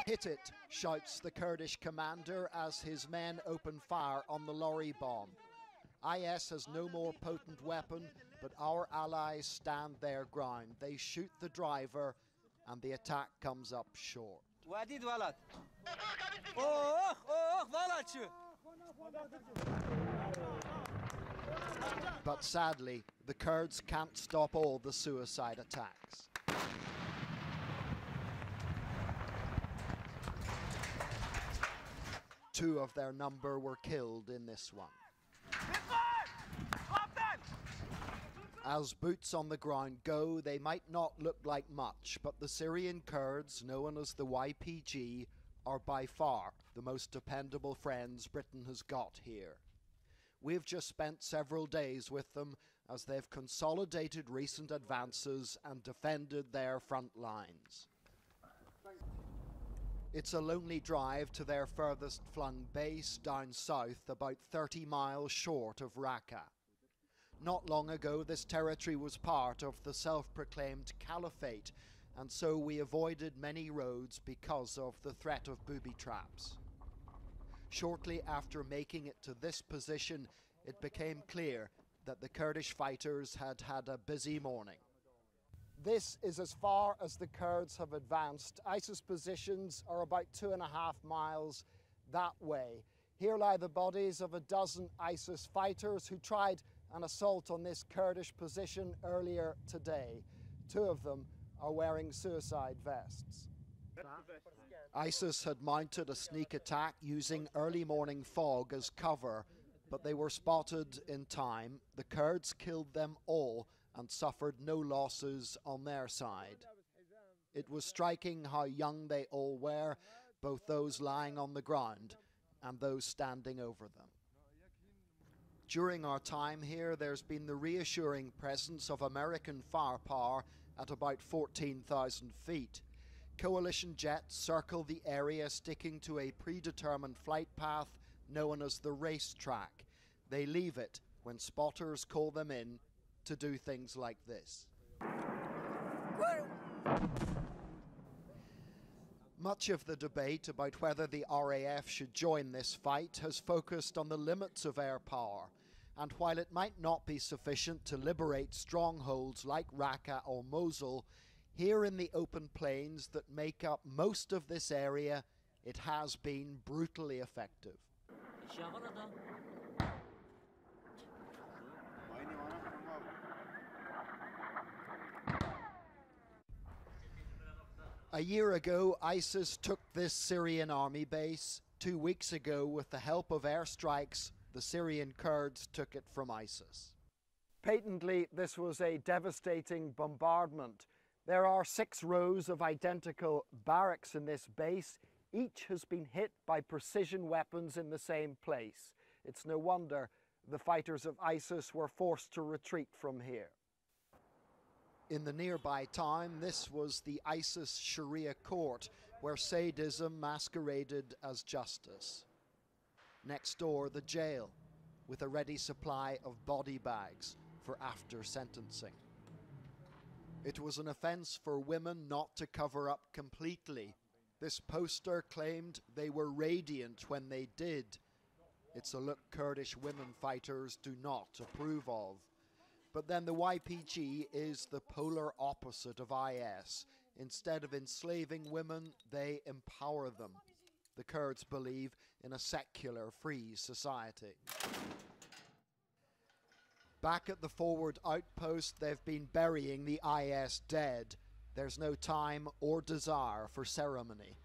Hit it, shouts the Kurdish commander as his men open fire on the lorry bomb. IS has no more potent weapon, but our allies stand their ground. They shoot the driver and the attack comes up short. But sadly, the Kurds can't stop all the suicide attacks. Two of their number were killed in this one. As boots on the ground go, they might not look like much, but the Syrian Kurds, known as the YPG, are by far the most dependable friends Britain has got here. We've just spent several days with them as they've consolidated recent advances and defended their front lines. It's a lonely drive to their furthest flung base down south, about 30 miles short of Raqqa. Not long ago, this territory was part of the self-proclaimed caliphate, and so we avoided many roads because of the threat of booby traps. Shortly after making it to this position, it became clear that the Kurdish fighters had had a busy morning. This is as far as the Kurds have advanced. ISIS positions are about 2.5 miles that way. Here lie the bodies of a dozen ISIS fighters who tried an assault on this Kurdish position earlier today. Two of them are wearing suicide vests. ISIS had mounted a sneak attack using early morning fog as cover, but they were spotted in time. The Kurds killed them all and suffered no losses on their side. It was striking how young they all were, both those lying on the ground and those standing over them. During our time here, there's been the reassuring presence of American firepower at about 14,000 feet. Coalition jets circle the area, sticking to a predetermined flight path known as the racetrack. They leave it when spotters call them in to do things like this. Much of the debate about whether the RAF should join this fight has focused on the limits of air power, and while it might not be sufficient to liberate strongholds like Raqqa or Mosul, here in the open plains that make up most of this area, it has been brutally effective. A year ago, ISIS took this Syrian army base. 2 weeks ago, with the help of airstrikes, the Syrian Kurds took it from ISIS. Patently, this was a devastating bombardment. There are 6 rows of identical barracks in this base. Each has been hit by precision weapons in the same place. It's no wonder the fighters of ISIS were forced to retreat from here. In the nearby town, this was the ISIS Sharia court, where sadism masqueraded as justice. Next door, the jail, with a ready supply of body bags for after sentencing. It was an offence for women not to cover up completely. This poster claimed they were radiant when they did. It's a look Kurdish women fighters do not approve of. But then the YPG is the polar opposite of IS. Instead of enslaving women, they empower them. The Kurds believe in a secular, free society. Back at the forward outpost, they've been burying the IS dead. There's no time or desire for ceremony.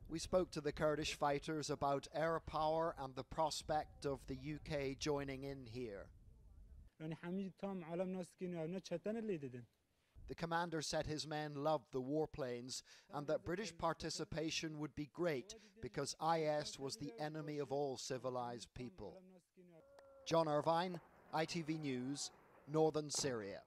We spoke to the Kurdish fighters about air power and the prospect of the UK joining in here. The commander said his men loved the warplanes and that British participation would be great because IS was the enemy of all civilized people. John Irvine, ITV News, Northern Syria.